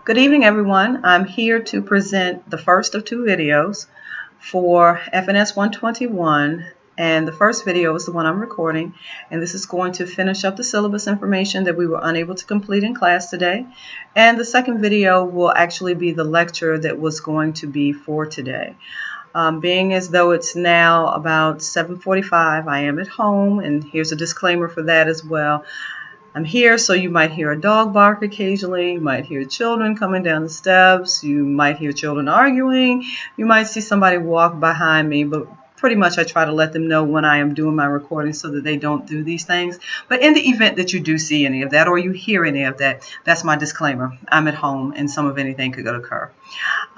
Good evening, everyone. I'm here to present the first of two videos for FNS 121, and the first video is the one I'm recording, and this is going to finish up the syllabus information that we were unable to complete in class today. And the second video will actually be the lecture that was going to be for today. Being as though it's now about 7:45, I am at home, and here's a disclaimer for that as well. I'm here, so you might hear a dog bark occasionally, you might hear children coming down the steps, you might hear children arguing, you might see somebody walk behind me, but pretty much I try to let them know when I am doing my recording so that they don't do these things. But in the event that you do see any of that or you hear any of that, that's my disclaimer. I'm at home and some of anything could occur.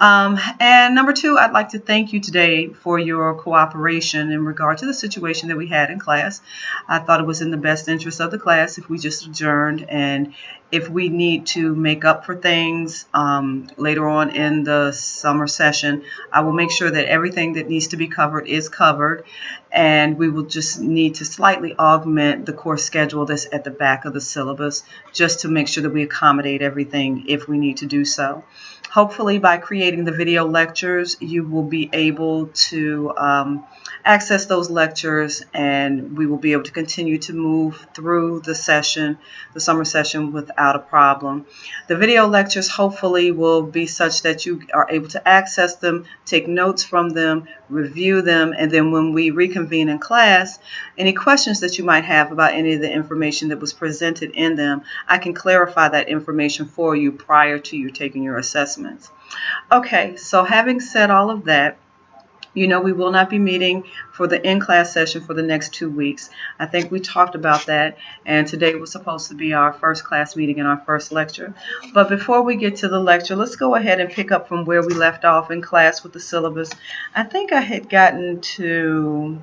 And number two, I'd like to thank you today for your cooperation in regard to the situation that we had in class. I thought it was in the best interest of the class if we just adjourned, and if we need to make up for things later on in the summer session, I will make sure that everything that needs to be covered is covered, and we will just need to slightly augment the course schedule that's at the back of the syllabus just to make sure that we accommodate everything if we need to do so. Hopefully, by creating the video lectures, you will be able to access those lectures, and we will be able to continue to move through the session, the summer session, without a problem. The video lectures hopefully will be such that you are able to access them, take notes from them, review them, and then when we reconvene in class, any questions that you might have about any of the information that was presented in them, I can clarify that information for you prior to you taking your assessments. Okay, so having said all of that, you know we will not be meeting for the in-class session for the next 2 weeks. I think we talked about that, and today was supposed to be our first class meeting and our first lecture. But before we get to the lecture, let's go ahead and pick up from where we left off in class with the syllabus. I think I began to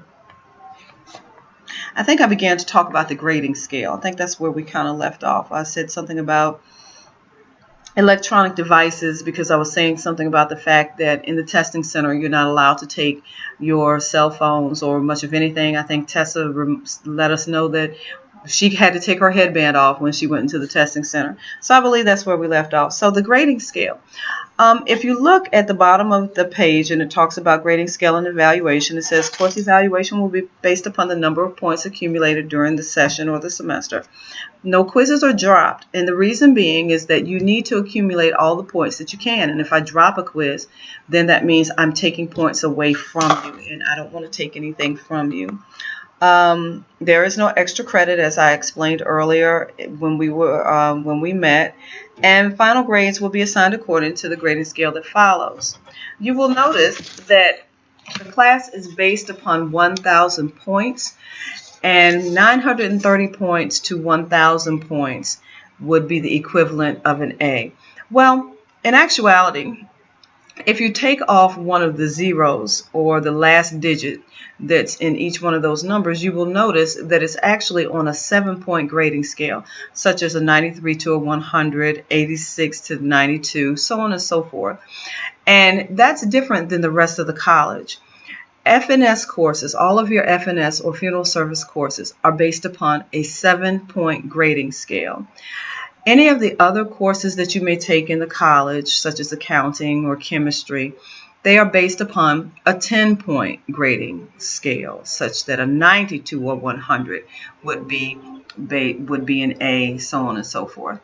talk about the grading scale. I think that's where we kind of left off. I said something about electronic devices because I was saying something about the fact that in the testing center you're not allowed to take your cell phones or much of anything. I think Tessa let us know that she had to take her headband off when she went into the testing center. So I believe that's where we left off. So the grading scale. If you look at the bottom of the page and it talks about grading scale and evaluation, it says course evaluation will be based upon the number of points accumulated during the session or the semester. No quizzes are dropped, and the reason being is that you need to accumulate all the points that you can. And if I drop a quiz, then that means I'm taking points away from you, and I don't want to take anything from you. There is no extra credit, as I explained earlier when we met, and final grades will be assigned according to the grading scale that follows. You will notice that the class is based upon 1,000 points, and 930 points to 1,000 points would be the equivalent of an A. Well, in actuality, if you take off one of the zeros or the last digit that's in each one of those numbers, you will notice that it's actually on a 7-point grading scale, such as a 93 to a 100, 86 to 92, so on and so forth. And that's different than the rest of the college. FNS courses, all of your FNS or funeral service courses, are based upon a 7-point grading scale. Any of the other courses that you may take in the college, such as accounting or chemistry, they are based upon a 10-point grading scale, such that a 90 to a 100 would be an A, so on and so forth.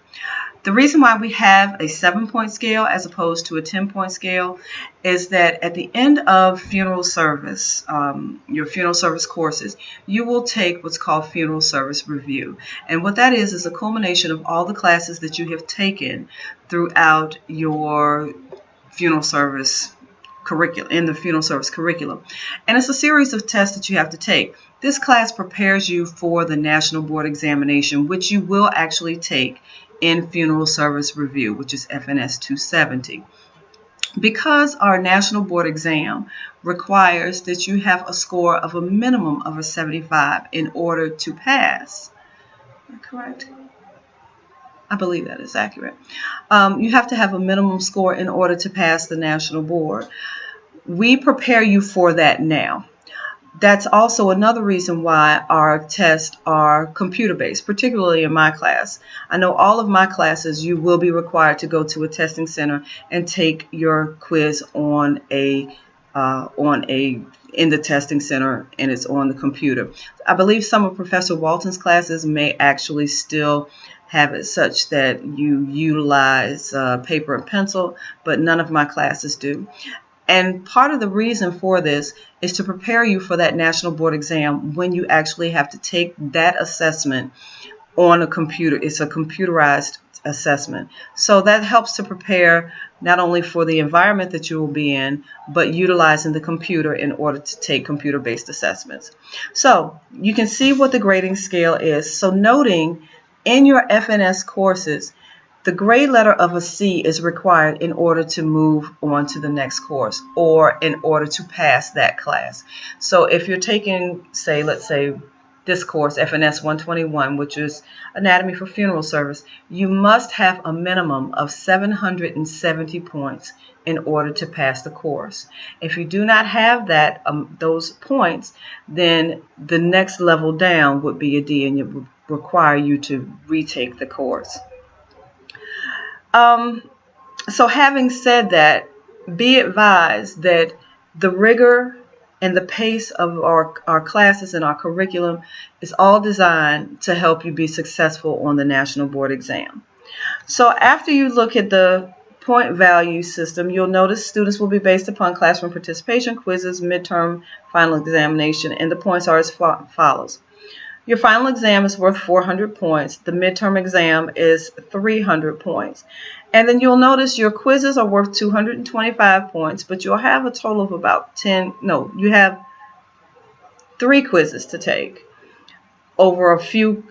The reason why we have a 7-point scale as opposed to a 10-point scale is that at the end of funeral service, your funeral service courses, you will take what's called funeral service review. And what that is a culmination of all the classes that you have taken throughout your funeral service curriculum, in the funeral service curriculum. And it's a series of tests that you have to take. This class prepares you for the National Board Examination, which you will actually take in funeral service review, which is FNS 270. Because our National Board exam requires that you have a score of a minimum of a 75 in order to pass. Am I correct? I believe that is accurate. You have to have a minimum score in order to pass the National Board. We prepare you for that now. That's also another reason why our tests are computer-based, particularly in my class. I know all of my classes you will be required to go to a testing center and take your quiz on a in the testing center, and it's on the computer. I believe some of Professor Walton's classes may actually still have it such that you utilize paper and pencil, but none of my classes do. And part of the reason for this is to prepare you for that national board exam when you actually have to take that assessment on a computer. It's a computerized assessment. So that helps to prepare not only for the environment that you will be in, but utilizing the computer in order to take computer-based assessments. So you can see what the grading scale is. So noting in your FNS courses, the grade letter of a C is required in order to move on to the next course or in order to pass that class. So if you're taking, say, let's say this course, FNS 121, which is Anatomy for Funeral Service, you must have a minimum of 770 points in order to pass the course. If you do not have that those points, then the next level down would be a D, and it would require you to retake the course. So having said that, be advised that the rigor and the pace of our classes and our curriculum is all designed to help you be successful on the national board exam. So after you look at the point value system, you'll notice students will be based upon classroom participation, quizzes, midterm, final examination, and the points are as follows. Your final exam is worth 400 points. The midterm exam is 300 points. And then you'll notice your quizzes are worth 225 points, but you'll have a total of about you have 3 quizzes to take over a few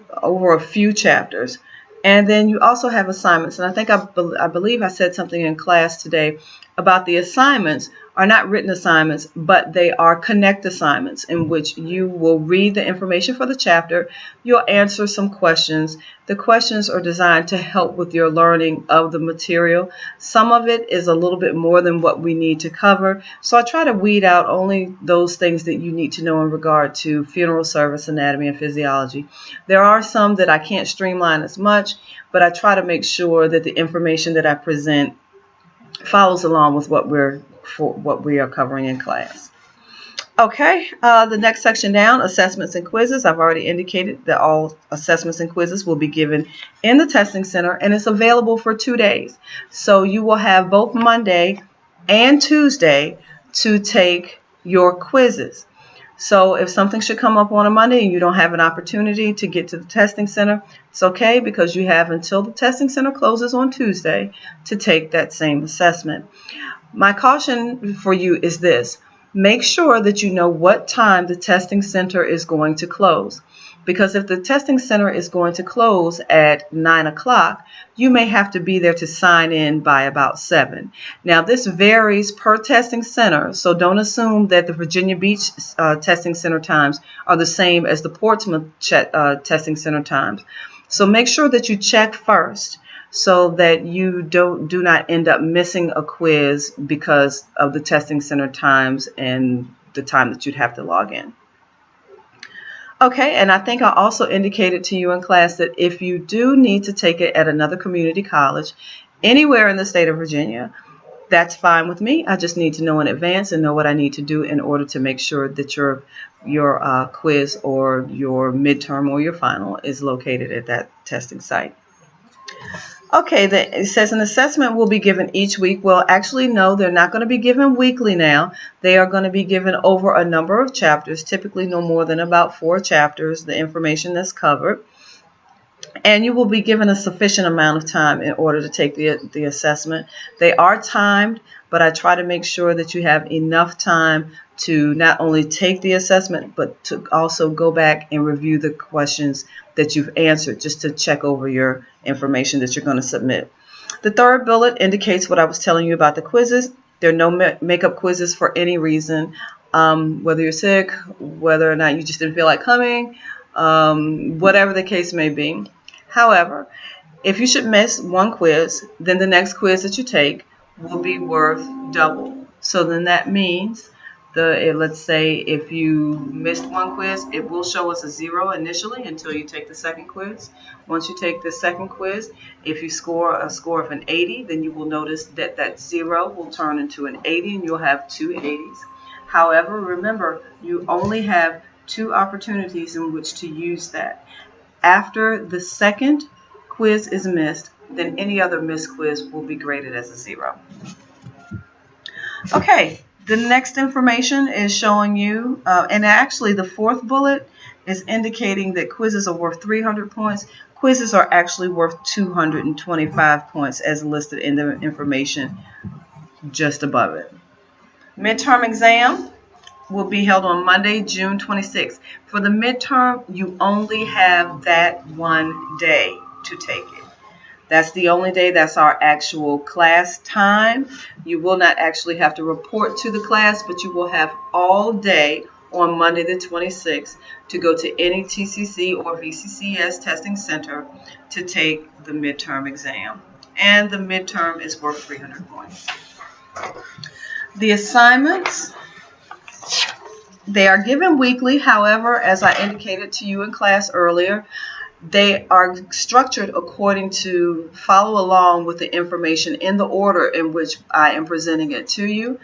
chapters. And then you also have assignments. And I think I believe I said something in class today about the assignments are not written assignments, but they are connect assignments in which you will read the information for the chapter. You'll answer some questions. The questions are designed to help with your learning of the material. Some of it is a little bit more than what we need to cover. So I try to weed out only those things that you need to know in regard to funeral service, anatomy, and physiology. There are some that I can't streamline as much, but I try to make sure that the information that I present follows along with what we are covering in class. Okay, the next section down, assessments and quizzes. I've already indicated that all assessments and quizzes will be given in the testing center, and it's available for 2 days. So you will have both Monday and Tuesday to take your quizzes. So if something should come up on a Monday and you don't have an opportunity to get to the testing center, it's okay, because you have until the testing center closes on Tuesday to take that same assessment. My caution for you is this: make sure that you know what time the testing center is going to close. Because if the testing center is going to close at 9 o'clock, you may have to be there to sign in by about 7. Now, this varies per testing center, so don't assume that the Virginia Beach testing center times are the same as the Portsmouth testing center times. So make sure that you check first so that you do not end up missing a quiz because of the testing center times and the time that you'd have to log in. Okay, and I think I also indicated to you in class that if you do need to take it at another community college anywhere in the state of Virginia, that's fine with me. I just need to know in advance and know what I need to do in order to make sure that your quiz or your midterm or your final is located at that testing site. Okay, it says an assessment will be given each week. Well, actually, no, they're not going to be given weekly now. They are going to be given over a number of chapters, typically no more than about 4 chapters, the information that's covered. And you will be given a sufficient amount of time in order to take the assessment. They are timed, but I try to make sure that you have enough time to not only take the assessment, but to also go back and review the questions that you've answered, just to check over your information that you're going to submit. The third bullet indicates what I was telling you about the quizzes. There are no makeup quizzes for any reason, whether you're sick, whether or not you just didn't feel like coming, whatever the case may be. However, if you should miss one quiz, then the next quiz that you take will be worth double. So then that means Let's say if you missed one quiz, it will show us a 0 initially until you take the second quiz. Once you take the second quiz, if you score a score of an 80, then you will notice that that 0 will turn into an 80 and you'll have 2 80s. However, remember, you only have 2 opportunities in which to use that. After the second quiz is missed, then any other missed quiz will be graded as a 0. Okay, the next information is showing you, and actually the fourth bullet is indicating that quizzes are worth 300 points. Quizzes are actually worth 225 points as listed in the information just above it. Midterm exam will be held on Monday, June 26th. For the midterm, you only have that one day to take it. That's the only day. That's our actual class time. You will not actually have to report to the class, but you will have all day on Monday the 26th to go to any TCC or VCCS testing center to take the midterm exam. And the midterm is worth 300 points. The assignments, they are given weekly. However, as I indicated to you in class earlier, they are structured according to follow along with the information in the order in which I am presenting it to you.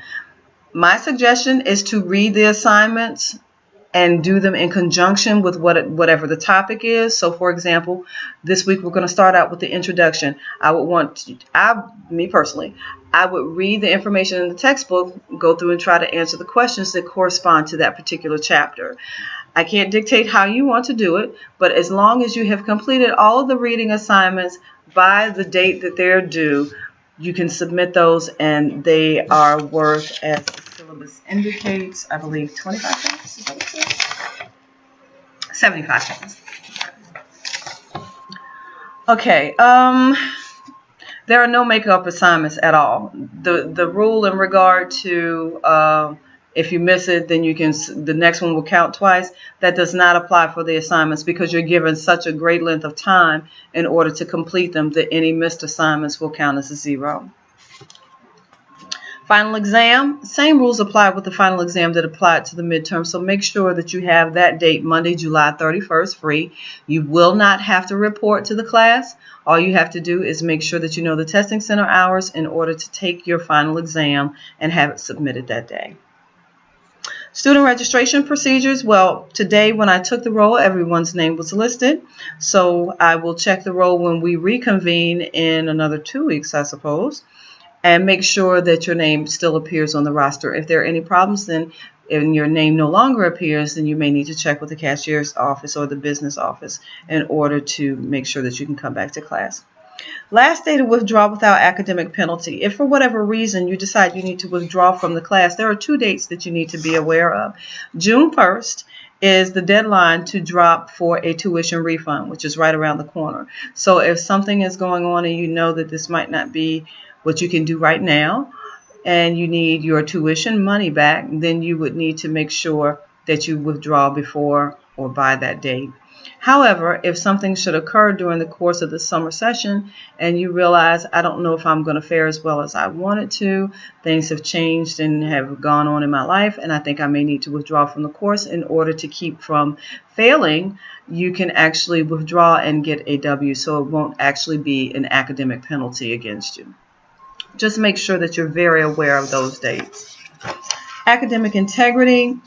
My suggestion is to read the assignments and do them in conjunction with whatever the topic is. So, for example, this week we're going to start out with the introduction. Me personally, I would read the information in the textbook, go through and try to answer the questions that correspond to that particular chapter. I can't dictate how you want to do it, but as long as you have completed all of the reading assignments by the date that they're due, you can submit those, and they are worth, as the syllabus indicates, I believe 25 points. Is that what it says? 75 points. Okay. There are no makeup assignments at all. The rule in regard to if you miss it, then the next one will count twice. That does not apply for the assignments because you're given such a great length of time in order to complete them that any missed assignments will count as a 0. Final exam, same rules apply with the final exam that applied to the midterm. So make sure that you have that date, Monday, July 31st, free. You will not have to report to the class. All you have to do is make sure that you know the testing center hours in order to take your final exam and have it submitted that day. Student registration procedures. Well, today when I took the roll, everyone's name was listed. So I will check the roll when we reconvene in another 2 weeks, I suppose, and make sure that your name still appears on the roster. If there are any problems, then and your name no longer appears, then you may need to check with the cashier's office or the business office in order to make sure that you can come back to class. Last day to withdraw without academic penalty. If for whatever reason you decide you need to withdraw from the class, there are 2 dates that you need to be aware of. June 1st is the deadline to drop for a tuition refund, which is right around the corner. So if something is going on and you know that this might not be what you can do right now, and you need your tuition money back, then you would need to make sure that you withdraw before or by that date. However, if something should occur during the course of the summer session and you realize, I don't know if I'm going to fare as well as I wanted to, things have changed and have gone on in my life, and I think I may need to withdraw from the course in order to keep from failing, you can actually withdraw and get a W, so it won't actually be an academic penalty against you. Just make sure that you're very aware of those dates. Academic integrity.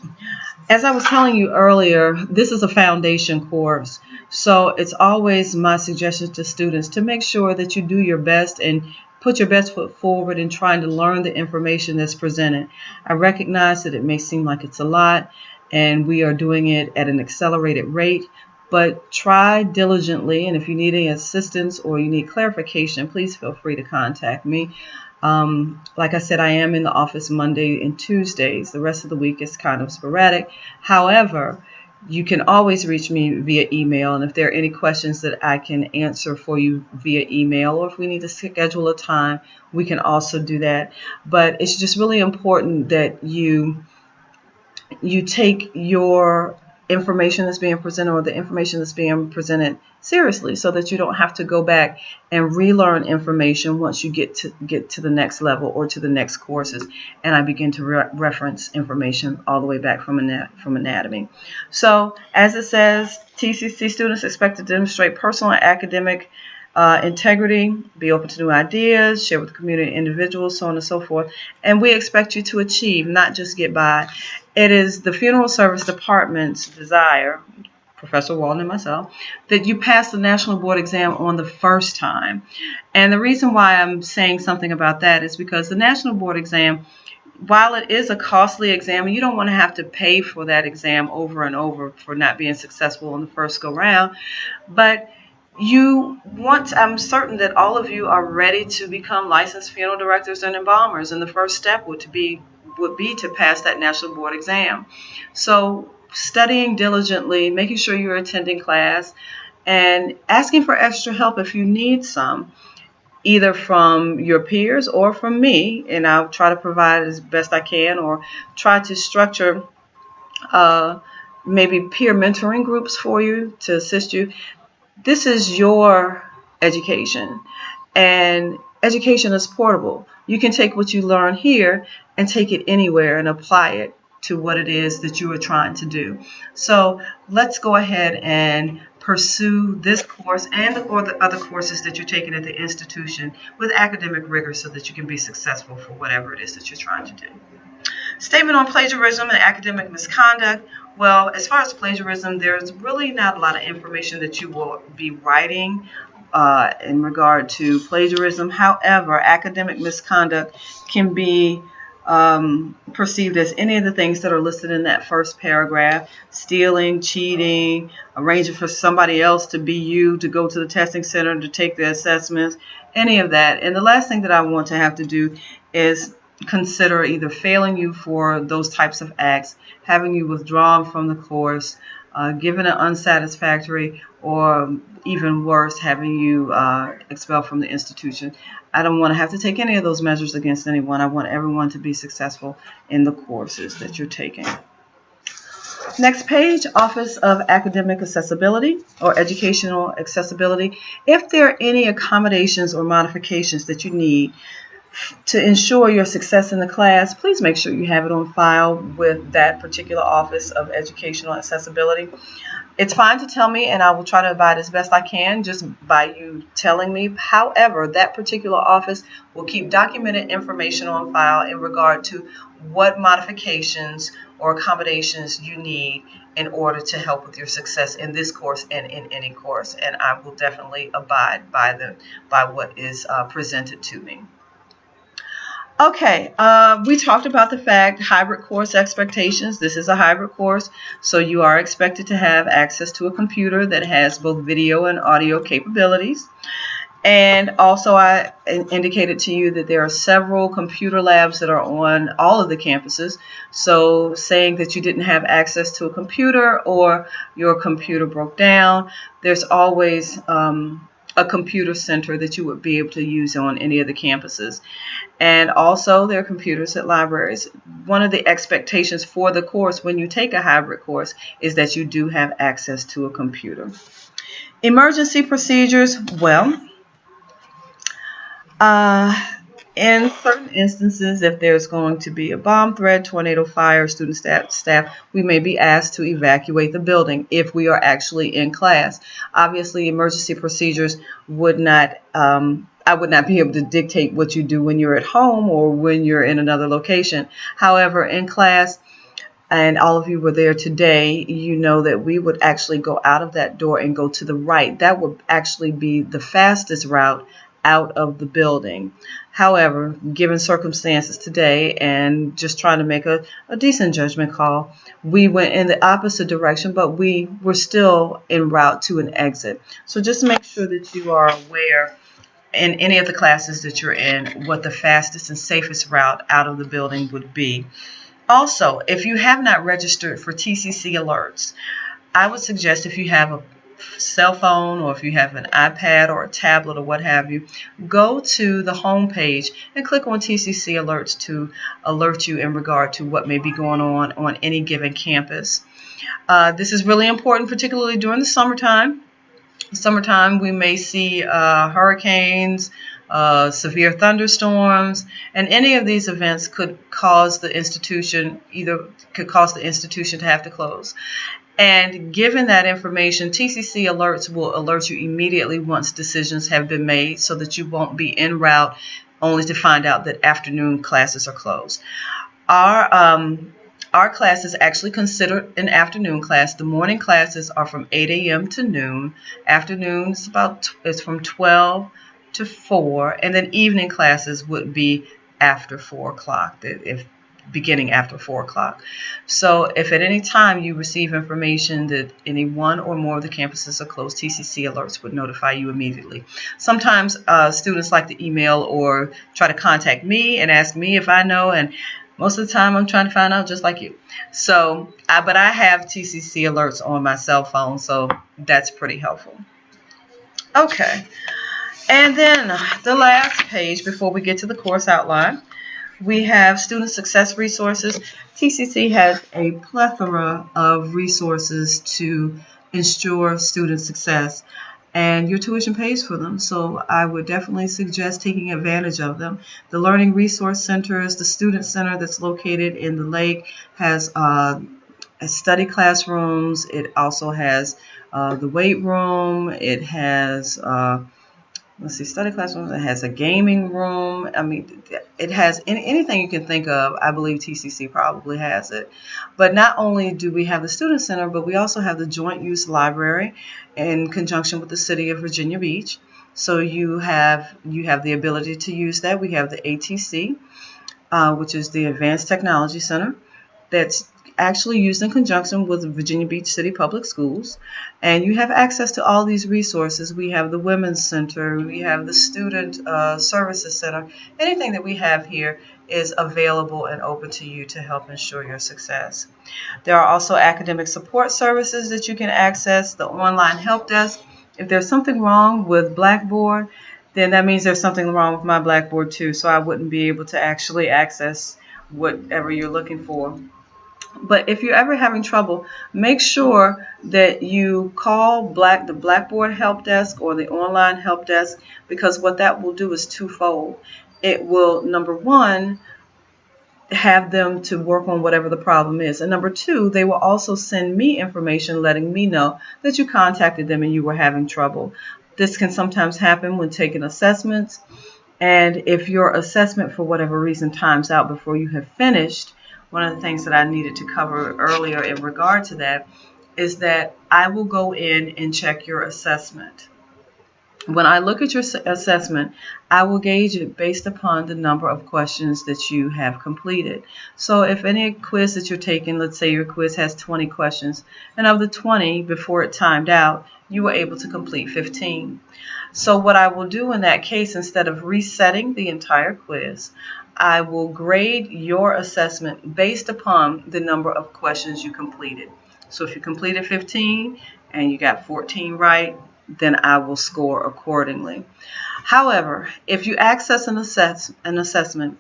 As I was telling you earlier, this is a foundation course. So it's always my suggestion to students to make sure that you do your best and put your best foot forward in trying to learn the information that's presented. I recognize that it may seem like it's a lot and we are doing it at an accelerated rate, but try diligently, and if you need any assistance or you need clarification, please feel free to contact me. Like I said, I am in the office Monday and Tuesdays. The rest of the week is kind of sporadic. However, you can always reach me via email, and if there are any questions that I can answer for you via email, or if we need to schedule a time, we can also do that. But it's just really important that you take your information that's being presented or the information that's being presented seriously, so that you don't have to go back and relearn information once you get to the next level or to the next courses. And I begin to reference information all the way back from anatomy. So as it says, TCC students expect to demonstrate personal and academic integrity, be open to new ideas, share with the community and individuals, so on and so forth. And we expect you to achieve, not just get by. It is the funeral service department's desire, Professor Walden and myself, that you pass the National Board exam on the first time. And the reason why I'm saying something about that is because the National Board exam, while it is a costly exam, you don't want to have to pay for that exam over and over for not being successful on the first go round. But I'm certain that all of you are ready to become licensed funeral directors and embalmers, and the first step would be to pass that National Board exam. So studying diligently, making sure you're attending class, and asking for extra help if you need some, either from your peers or from me, and I'll try to provide as best I can, or try to structure maybe peer mentoring groups for you to assist you. This is your education, and education is portable. You can take what you learn here and take it anywhere and apply it to what it is that you are trying to do. So let's go ahead and pursue this course and or the other courses that you're taking at the institution with academic rigor, so that you can be successful for whatever it is that you're trying to do. Statement on plagiarism and academic misconduct. Well, as far as plagiarism, there's really not a lot of information that you will be writing in regard to plagiarism. However, academic misconduct can be perceived as any of the things that are listed in that first paragraph: stealing, cheating, arranging for somebody else to be you, to go to the testing center to take the assessments, any of that. And the last thing that I want to have to do is consider either failing you for those types of acts, having you withdrawn from the course, given an unsatisfactory, or even worse, having you expelled from the institution. I don't want to have to take any of those measures against anyone. I want everyone to be successful in the courses that you're taking. Next page, Office of Academic Accessibility or Educational Accessibility. If there are any accommodations or modifications that you need to ensure your success in the class, please make sure you have it on file with that particular Office of Educational Accessibility. It's fine to tell me, and I will try to abide as best I can just by you telling me. However, that particular office will keep documented information on file in regard to what modifications or accommodations you need in order to help with your success in this course and in any course. And I will definitely abide by what is presented to me. Okay, we talked about the fact hybrid course expectations. This is a hybrid course, so you are expected to have access to a computer that has both video and audio capabilities. And also I indicated to you that there are several computer labs that are on all of the campuses. So saying that you didn't have access to a computer or your computer broke down, there's always a computer center that you would be able to use on any of the campuses. And also there are computers at libraries. One of the expectations for the course when you take a hybrid course is that you do have access to a computer. Emergency procedures, well, in certain instances, if there's going to be a bomb threat, tornado, fire, student staff, we may be asked to evacuate the building if we are actually in class. Obviously, emergency procedures would not, I would not be able to dictate what you do when you're at home or when you're in another location. However, in class, and all of you were there today, you know that we would actually go out of that door and go to the right. That would actually be the fastest route out of the building. However, given circumstances today and just trying to make a decent judgment call, we went in the opposite direction, but we were still en route to an exit. So just make sure that you are aware in any of the classes that you're in what the fastest and safest route out of the building would be. Also, if you have not registered for TCC alerts, I would suggest if you have a cell phone or if you have an iPad or a tablet or what have you, go to the home page and click on TCC alerts to alert you in regard to what may be going on any given campus. This is really important, particularly during the summertime. Summertime, we may see hurricanes, severe thunderstorms, and any of these events could cause the institution to have to close. And given that information, TCC alerts will alert you immediately once decisions have been made, so that you won't be en route only to find out that afternoon classes are closed. Our class is actually considered an afternoon class. The morning classes are from 8 a.m. to noon. Afternoon is from 12 to 4, and then evening classes would be after 4 o'clock, beginning after 4 o'clock. So if at any time you receive information that any one or more of the campuses are closed, TCC alerts would notify you immediately. Sometimes students like to email or try to contact me and ask me if I know, and most of the time I'm trying to find out just like you. So, but I have TCC alerts on my cell phone, so that's pretty helpful. Okay, and then the last page before we get to the course outline, we have student success resources. TCC has a plethora of resources to ensure student success, and your tuition pays for them, so I would definitely suggest taking advantage of them. The Learning Resource Centers, the Student Center that's located in the lake, has study classrooms. It also has the weight room. It has study classrooms. It has a gaming room. I mean, it has anything you can think of. I believe TCC probably has it. But not only do we have the Student Center, but we also have the Joint Use Library in conjunction with the City of Virginia Beach. So you have the ability to use that. We have the ATC, which is the Advanced Technology Center, that's actually used in conjunction with Virginia Beach City Public Schools, and you have access to all these resources. We have the Women's Center, we have the Student Services Center. Anything that we have here is available and open to you to help ensure your success. There are also academic support services that you can access, the online help desk. If there's something wrong with Blackboard, then that means there's something wrong with my Blackboard too, so I wouldn't be able to actually access whatever you're looking for. But if you're ever having trouble, make sure that you call the Blackboard help desk or the online help desk, because what that will do is twofold. It will, number one, have them to work on whatever the problem is, and number two, they will also send me information letting me know that you contacted them and you were having trouble. This can sometimes happen when taking assessments, and if your assessment for whatever reason times out before you have finished, one of the things that I needed to cover earlier in regard to that is that I will go in and check your assessment. When I look at your assessment, I will gauge it based upon the number of questions that you have completed. So if any quiz that you're taking, let's say your quiz has 20 questions, and of the 20, before it timed out, you were able to complete 15. So what I will do in that case, instead of resetting the entire quiz, I will grade your assessment based upon the number of questions you completed. So if you completed 15 and you got 14 right, then I will score accordingly. However, if you access an assessment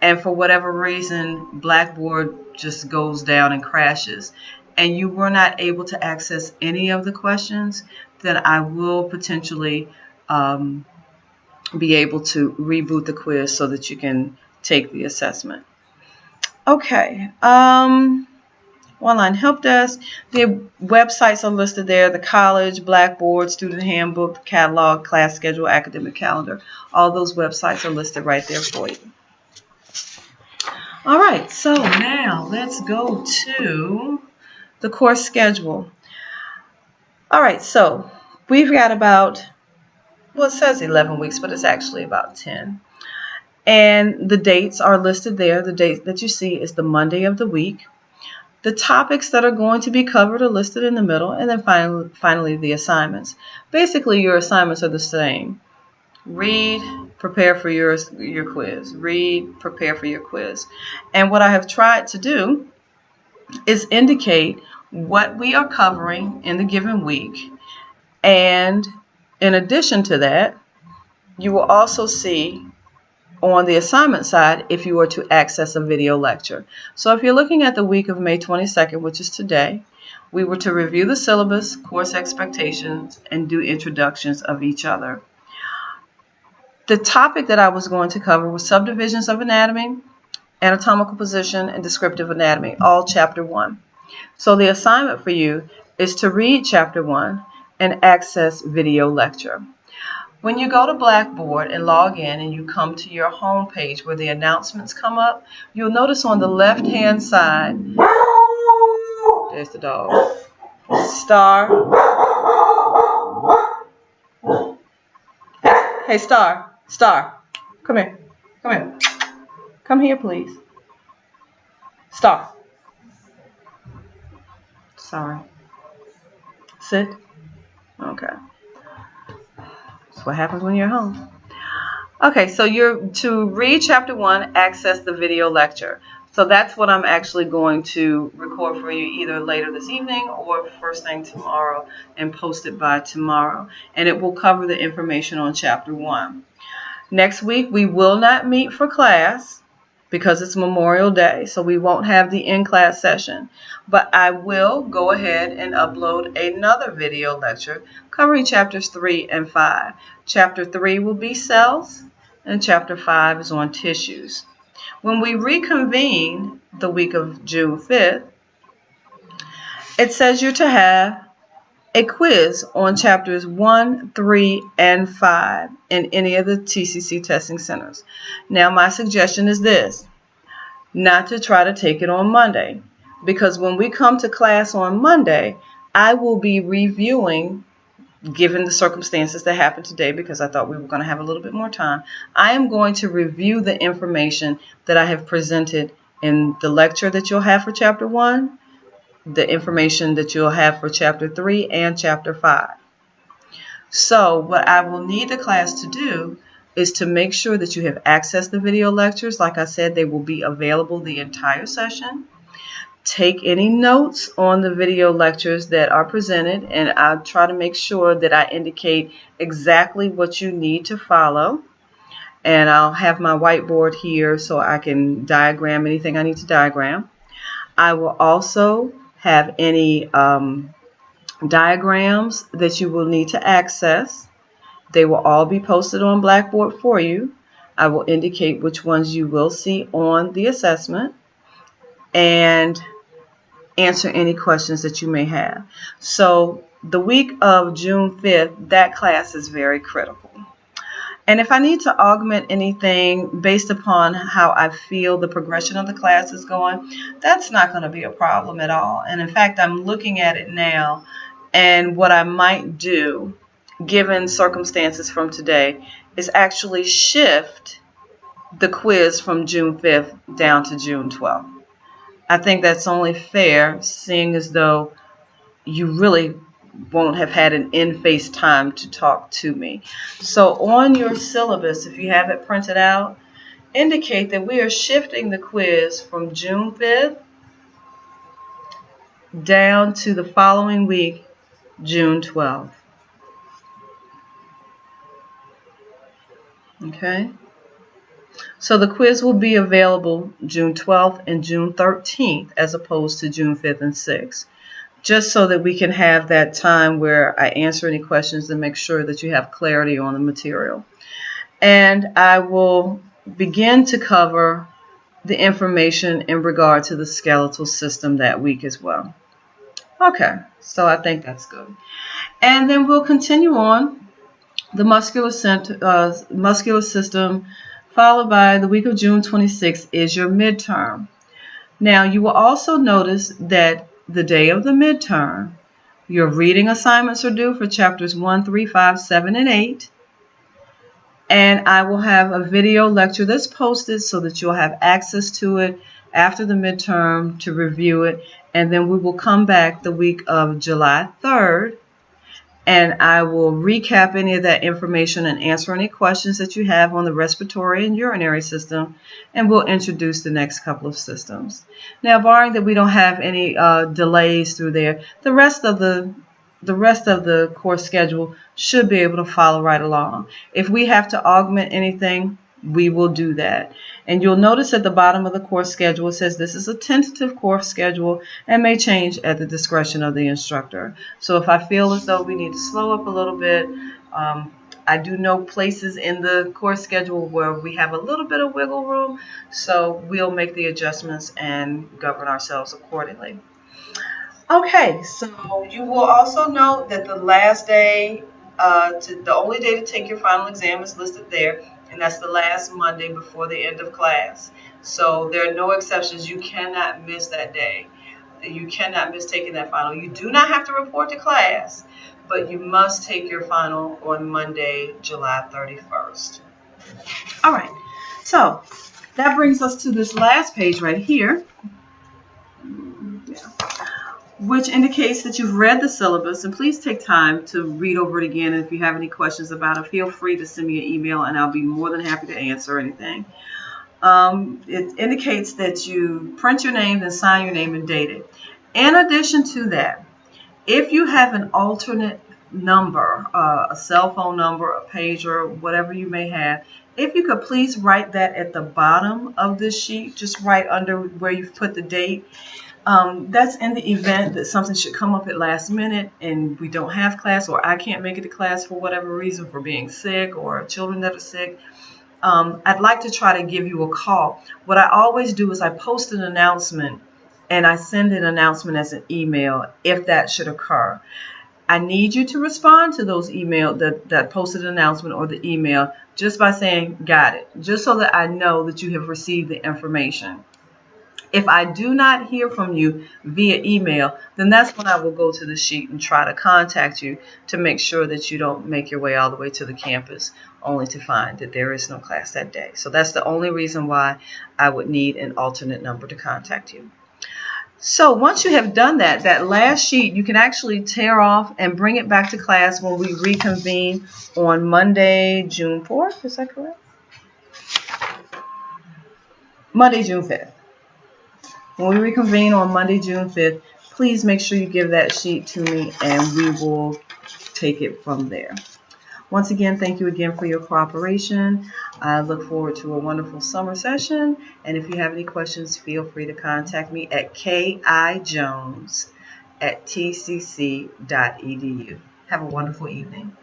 and for whatever reason Blackboard just goes down and crashes and you were not able to access any of the questions, then I will potentially be able to reboot the quiz so that you can take the assessment. Okay, online help desk. The websites are listed there: the college, Blackboard, student handbook, catalog, class schedule, academic calendar. All those websites are listed right there for you. All right, so now let's go to the course schedule. All right, so we've got about, well, it says 11 weeks, but it's actually about 10. And the dates are listed there. The date that you see is the Monday of the week. The topics that are going to be covered are listed in the middle, and then finally the assignments. Basically, your assignments are the same. Read, prepare for your quiz. Read, prepare for your quiz. And what I have tried to do is indicate what we are covering in the given week. And in addition to that, you will also see on the assignment side if you were to access a video lecture. So if you're looking at the week of May 22nd, which is today, we were to review the syllabus, course expectations, and do introductions of each other. The topic that I was going to cover was subdivisions of anatomy, anatomical position, and descriptive anatomy, all chapter 1. So the assignment for you is to read chapter 1 and access video lecture. When you go to Blackboard and log in and you come to your home page where the announcements come up, you'll notice on the left-hand side, there's the dog, Star. Hey, Star, come here, come here, please. Star. Sorry. Sit. Okay. That's what happens when you're home. Okay, so you're to read chapter 1, access the video lecture. So that's what I'm actually going to record for you either later this evening or first thing tomorrow and post it by tomorrow. And it will cover the information on chapter 1. Next week, we will not meet for class because it's Memorial Day, so we won't have the in-class session. But I will go ahead and upload another video lecture covering chapters 3 and 5. Chapter 3 will be cells, and chapter 5 is on tissues. When we reconvene the week of June 5th, it says you're to have a quiz on chapters 1, 3, and 5 in any of the TCC testing centers. Now, my suggestion is this, not to try to take it on Monday, because when we come to class on Monday, I will be reviewing, given the circumstances that happened today, because I thought we were going to have a little bit more time, I am going to review the information that I have presented in the lecture that you'll have for chapter 1, the information that you'll have for chapter 3 and chapter 5. So what I will need the class to do is to make sure that you have accessed the video lectures. Like I said, they will be available the entire session. Take any notes on the video lectures that are presented, and I'll try to make sure that I indicate exactly what you need to follow. And I'll have my whiteboard here so I can diagram anything I need to diagram. I will also have any diagrams that you will need to access. They will all be posted on Blackboard for you. I will indicate which ones you will see on the assessment and answer any questions that you may have. So the week of June 5th, that class is very critical. And if I need to augment anything based upon how I feel the progression of the class is going, that's not going to be a problem at all. And in fact, I'm looking at it now, and what I might do, given circumstances from today, is actually shift the quiz from June 5th down to June 12th. I think that's only fair, seeing as though you really won't have had an in-face time to talk to me. So on your syllabus, if you have it printed out, indicate that we are shifting the quiz from June 5th down to the following week, June 12th. Okay? So the quiz will be available June 12th and June 13th as opposed to June 5th and 6th. Just so that we can have that time where I answer any questions and make sure that you have clarity on the material. And I will begin to cover the information in regard to the skeletal system that week as well. Okay, so I think that's good. And then we'll continue on the muscular system, followed by the week of June 26th is your midterm. Now, you will also notice that the day of the midterm, your reading assignments are due for chapters 1, 3, 5, 7, and 8. And I will have a video lecture that's posted so that you'll have access to it after the midterm to review it. And then we will come back the week of July 3rd, and I will recap any of that information and answer any questions that you have on the respiratory and urinary system, and we'll introduce the next couple of systems. Now, barring that we don't have any delays through there, the rest of the course schedule should be able to follow right along. If we have to augment anything, we will do that. And you'll notice at the bottom of the course schedule, it says this is a tentative course schedule and may change at the discretion of the instructor. So if I feel as though we need to slow up a little bit, I do know places in the course schedule where we have a little bit of wiggle room, so we'll make the adjustments and govern ourselves accordingly. Okay, so you will also note that the last day, the only day to take your final exam is listed there, and that's the last Monday before the end of class. So there are no exceptions. You cannot miss that day. You cannot miss taking that final. You do not have to report to class, but you must take your final on Monday, July 31st. All right, so that brings us to this last page right here, which indicates that you've read the syllabus. And please take time to read over it again. And if you have any questions about it, feel free to send me an email and I'll be more than happy to answer anything. It indicates that you print your name and sign your name and date it. In addition to that, if you have an alternate number, a cell phone number, a pager, whatever you may have, if you could please write that at the bottom of this sheet, just right under where you've put the date. That's in the event that something should come up at last minute and we don't have class, or I can't make it to class for whatever reason, for being sick or children that are sick. I'd like to try to give you a call. What I always do is I post an announcement and I send an announcement as an email if that should occur. I need you to respond to those email, that posted announcement or the email, just by saying got it, just so that I know that you have received the information. If I do not hear from you via email, then that's when I will go to the sheet and try to contact you to make sure that you don't make your way all the way to the campus only to find that there is no class that day. So that's the only reason why I would need an alternate number to contact you. So once you have done that, that last sheet you can actually tear off and bring it back to class when we reconvene on Monday, June 4th. Is that correct? Monday, June 5th. When we reconvene on Monday, June 5th, please make sure you give that sheet to me and we will take it from there. Once again, thank you again for your cooperation. I look forward to a wonderful summer session. And if you have any questions, feel free to contact me at kijones@tcc.edu. Have a wonderful evening.